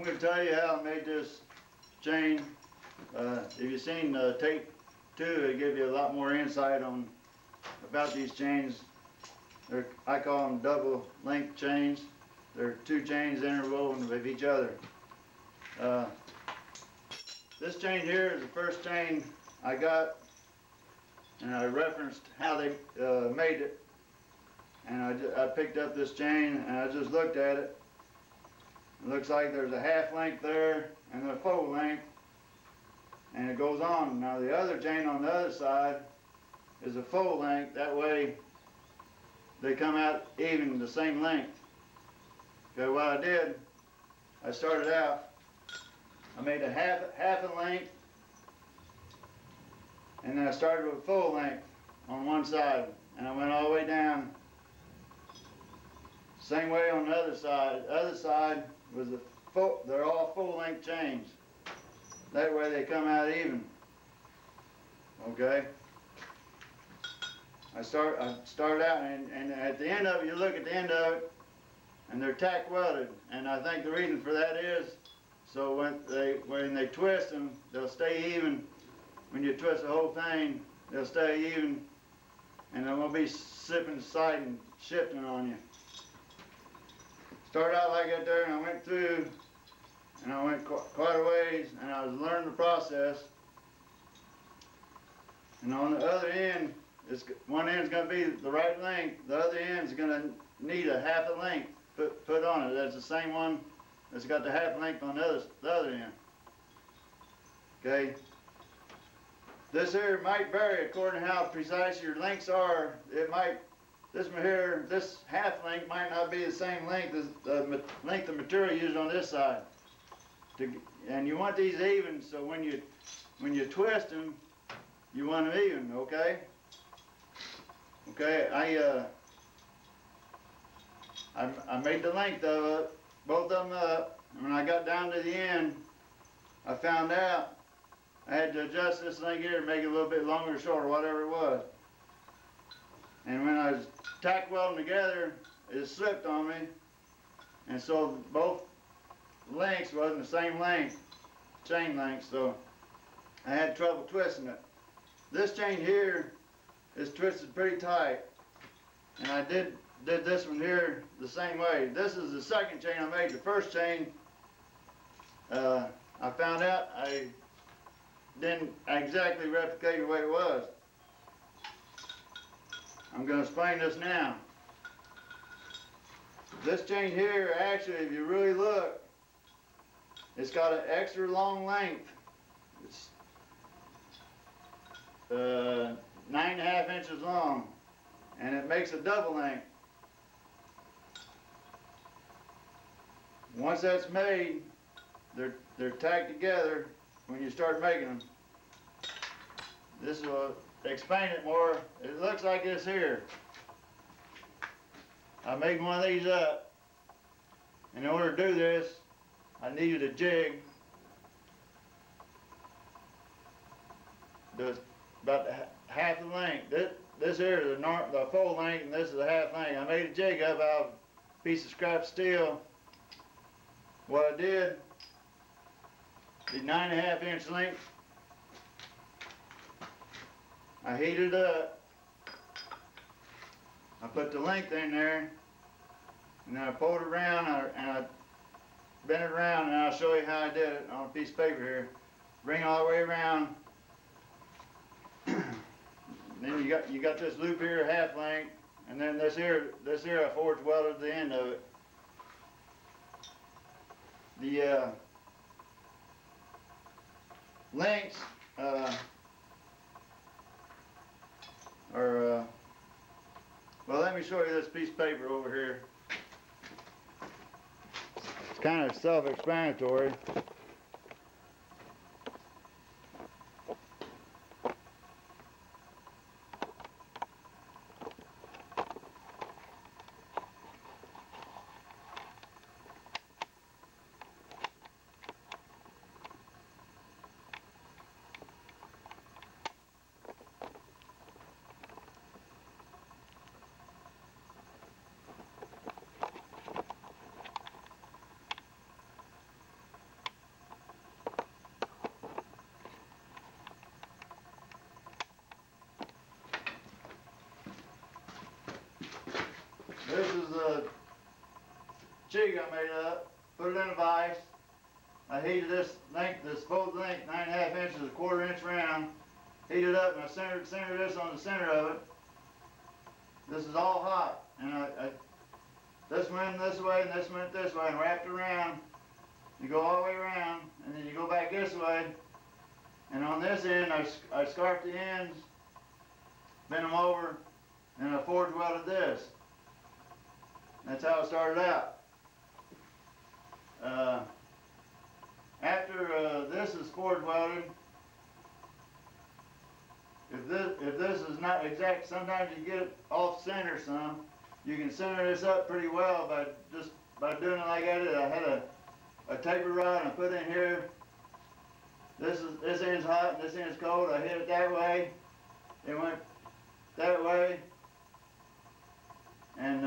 going to tell you how I made this chain. If you've seen tape 2, it'll give you a lot more insight on about these chains. I call them double length chains. They're 2 chains interwoven with each other. This chain here is the first chain I got, and I referenced how they made it. And I picked up this chain and I just looked at it. It looks like there's a half length there and a full length, and it goes on. Now the other chain on the other side is a full length. That way they come out even the same length. Okay, what I did, I started out, I made a half a length, and then I started with full length on one side, and I went all the way down. Same way on the other side. The other side was they're all full length chains. That way they come out even. Okay? I started out, and at the end of it, you look at the end of it, and they're tack welded. And I think the reason for that is, so when they twist them, they'll stay even. When you twist the whole thing, they'll stay even, and they won't be slipping aside and shifting on you. Started out like that there, and I went through, and I went quite a ways, and I was learning the process. And on the other end, one end's going to be the right length, the other end's going to need a half a length put on it. That's the same one that's got the half length on the other end. Okay. This here might vary according to how precise your lengths are. It might. This one here, this half length might not be the same length as the length of material used on this side. And you want these even, so when you twist them, you want them even, okay? Okay, I made the length of it, both of them up, and when I got down to the end, I found out I had to adjust this thing here and make it a little bit longer or shorter, whatever it was. And when I was tack welding together, it slipped on me, and so both lengths wasn't the same length, chain length, so I had trouble twisting it. This chain here is twisted pretty tight, and I did this one here the same way. This is the second chain I made. The first chain, I found out I didn't exactly replicate the way it was. I'm going to explain this now. This chain here, actually, if you really look, it's got an extra long length. It's 9.5 inches long, and it makes a double length. Once that's made, they're tacked together when you start making them. This will explain it more. It looks like this here. I made one of these up. In order to do this, I needed a jig that was about half the length. This here is the full length, and this is the half length. I made a jig up out of a piece of scrap steel. What I did, the 9.5 inch length, I heated it up. I put the length in there, and then I pulled it around and I bent it around, and I'll show you how I did it on a piece of paper here. Bring it all the way around. Then you got this loop here, half length, and then this here I forged welded the end of it. The lengths well, let me show you this piece of paper over here. It's kind of self-explanatory. jig I made up, put it in a vise. I heated this length, this full length, 9.5 inches, a 1/4 inch round. Heated up, and I centered this on the center of it. This is all hot, and this went this way and this went this way and wrapped around. You go all the way around, and then you go back this way. And on this end, I scarfed the ends, bent them over, and I forge welded this. That's how it started out. After this is forge welded, if this is not exact, sometimes you get it off center some. You can center this up pretty well by doing it like I did. I had a taper rod and I put in here. This end's hot and this end's cold. I hit it that way. It went that way, and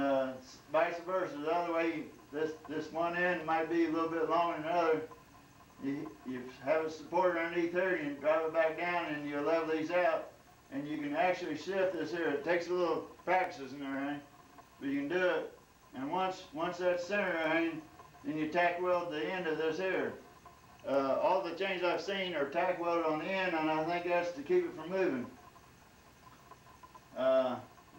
vice versa. The other way, this one end might be a little bit longer than the other. You have it supported underneath here, and you drive it back down, and you level these out, and you can actually shift this here. It takes a little practice and everything, but you can do it. And once that's centered and everything, then you tack weld the end of this here. All the chains I've seen are tack welded on the end, and I think that's to keep it from moving.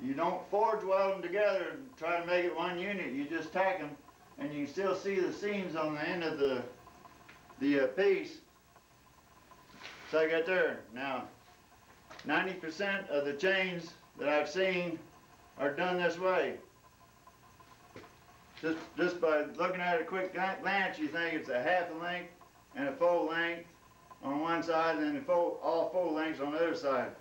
You don't forge weld them together and try to make it one unit. You just tack them, and you can still see the seams on the end of the piece. So I got there. Now, 90% of the chains that I've seen are done this way. Just by looking at it a quick glance, you think it's a half a length and a full length on one side, and then all full lengths on the other side.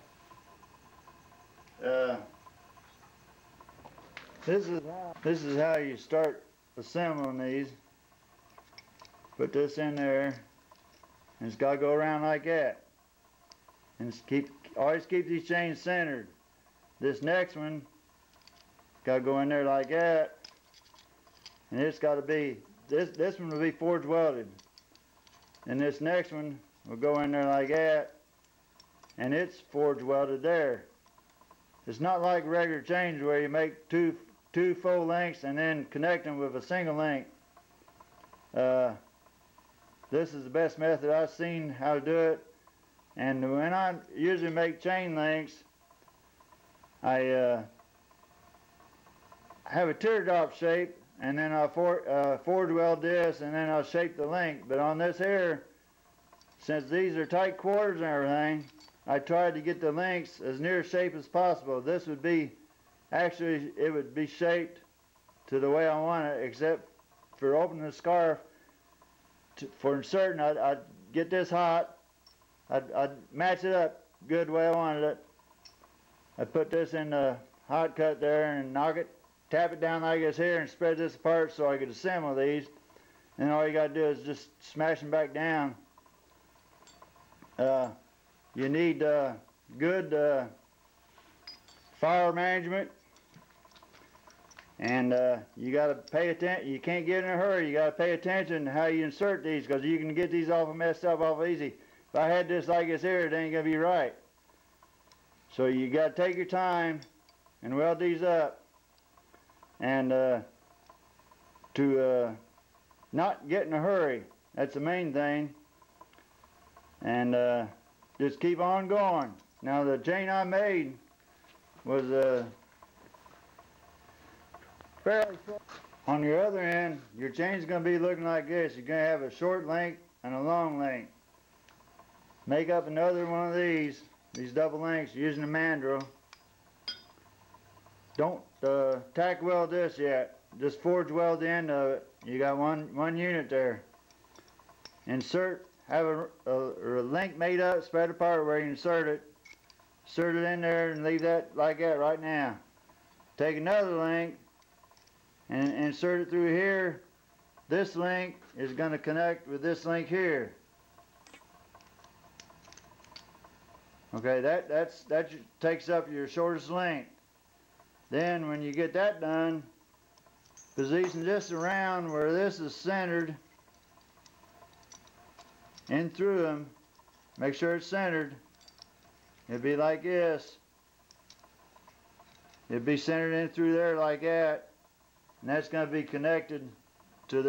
This is how you start assembling these. Put this in there, and it's got to go around like that. And always keep these chains centered. This next one got to go in there like that, and it's got to be this one will be forge welded, and this next one will go in there like that, and it's forge welded there. It's not like regular chains where you make two full lengths and then connect them with a single length. This is the best method I've seen how to do it. And when I usually make chain links, I have a teardrop shape, and then I'll forge weld this, and then I'll shape the link. But on this here, since these are tight quarters and everything, I tried to get the links as near shape as possible. This would be, actually, it would be shaped to the way I want it, except for opening the scarf. For inserting, I'd get this hot. I'd match it up good the way I wanted it. I'd put this in the hot cut there and tap it down like this here, and spread this apart so I could assemble these. And all you got to do is just smash them back down. You need good fire management, and you got to pay attention. You can't get in a hurry. You got to pay attention to how you insert these, because you can get these all messed up awful easy. If I had this like this here, it ain't gonna be right. So you got to take your time and weld these up, and to not get in a hurry. That's the main thing. And just keep on going. Now the chain I made was fairly short. On your other end, your chain's going to be looking like this. You're going to have a short length and a long length. Make up another one of these double lengths using a mandrel. Don't tack weld this yet. Just forge weld the end of it. You got one unit there. Insert. Have a link made up, spread apart where you insert it. Insert it in there and leave that like that right now. Take another link and insert it through here. This link is going to connect with this link here. Okay, that takes up your shortest length. Then when you get that done, position this around where this is centered in through them. Make sure it's centered. It'd be like this. It'd be centered in through there like that, and that's going to be connected to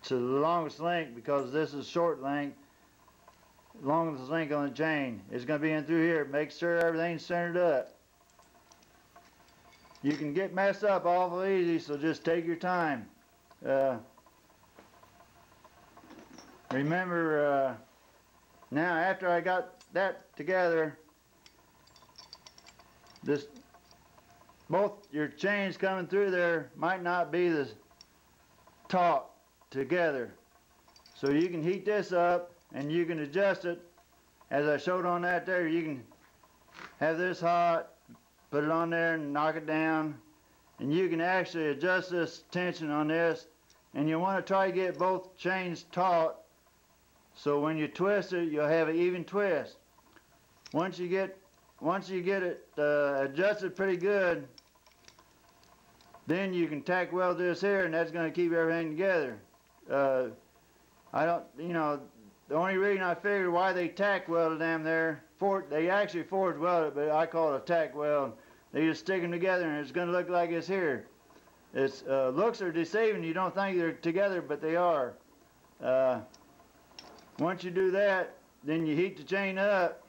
to the longest link, because this is short link. Longest link on the chain. It's going to be in through here. Make sure everything's centered up. You can get messed up awful easy, so just take your time. Remember, now after I got that together, both your chains coming through there might not be taut together. So you can heat this up and you can adjust it as I showed on that there. You can have this hot, put it on there and knock it down, and you can actually adjust this tension on this, and you want to try to get both chains taut so when you twist it you'll have an even twist. Once you get it adjusted pretty good, then you can tack weld this here, and that's going to keep everything together. I don't, you know, the only reason I figured why they tack welded them there, they actually forged welded, but I call it a tack weld. They just stick them together and it's going to look like it's here. Its looks are deceiving. You don't think they're together, but they are. Once you do that, then you heat the chain up,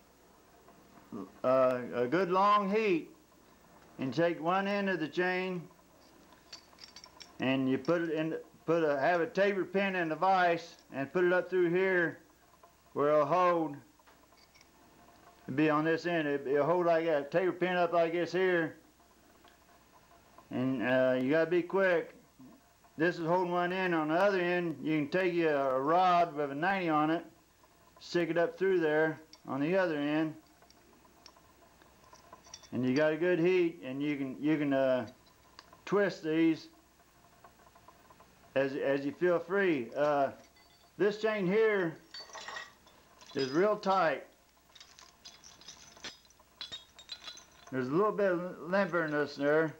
a good long heat, and take one end of the chain and you put it in, have a taper pin in the vise and put it up through here where it'll hold. It'll be on this end. It'll hold like that. Taper pin up like this here, and you gotta be quick. This is holding one end. On the other end, you can take a rod with a 90 on it, stick it up through there on the other end, and you got a good heat, and you can twist these as you feel free. This chain here is real tight. There's a little bit of limperness there.